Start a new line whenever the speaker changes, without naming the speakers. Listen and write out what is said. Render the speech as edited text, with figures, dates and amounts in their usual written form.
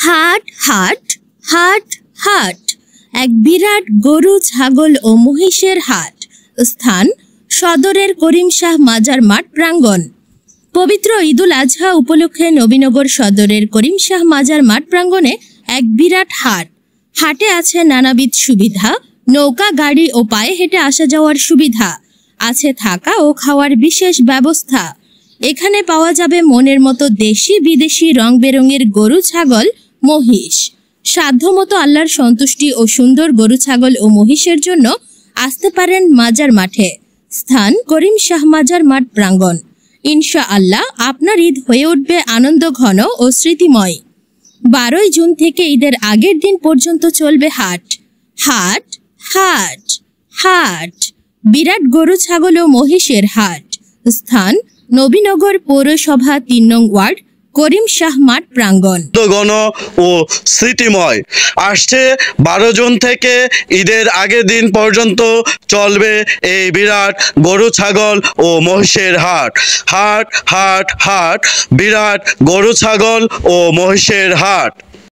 হাট হাট হাট হাট এক বিরাট গরু, ছাগল ও মহিষের হাট। স্থান সদরের করিম শাহ মাজার মাঠ প্রাঙ্গণ। পবিত্র ঈদুল আজহা উপলক্ষে নবীনগর সদরের করিম শাহ মাজার মাঠ প্রাঙ্গণে এক বিরাট হাট। হাটে আছে নানাবিধ সুবিধা, নৌকা, গাড়ি ও পায়ে হেঁটে আসা যাওয়ার সুবিধা, আছে থাকা ও খাওয়ার বিশেষ ব্যবস্থা। এখানে পাওয়া যাবে মনের মতো দেশি বিদেশি রং বেরঙের গরু, ছাগল, মহিষ। সাধ্যমতো আল্লাহর সন্তুষ্টি ও সুন্দর গরু, ছাগল ও মহিষের জন্য আসতে পারেন মাজার মাঠে। স্থান করিম শাহ মাজার মাঠ প্রাঙ্গণ। ইনশাআল্লাহ আপনার ঈদ হয়ে উঠবে আনন্দ ঘন ও স্মৃতিময়। 12 জুন থেকে ঈদের আগের দিন পর্যন্ত চলবে হাট হাট হাট হাট বিরাট গরু, ছাগল ও মহিষের হাট। স্থান নবীনগর পৌরসভা 3 নং ওয়ার্ড, করিম শাহ মাঠ প্রাঙ্গণ।
ঘন ও স্মৃতিময়। আসছে 12 জুন থেকে ঈদের আগের দিন পর্যন্ত চলবে এই বিরাট গরু, ছাগল ও মহিষের হাট। হাট হাট হাট বিরাট গরু, ছাগল ও মহিষের হাট।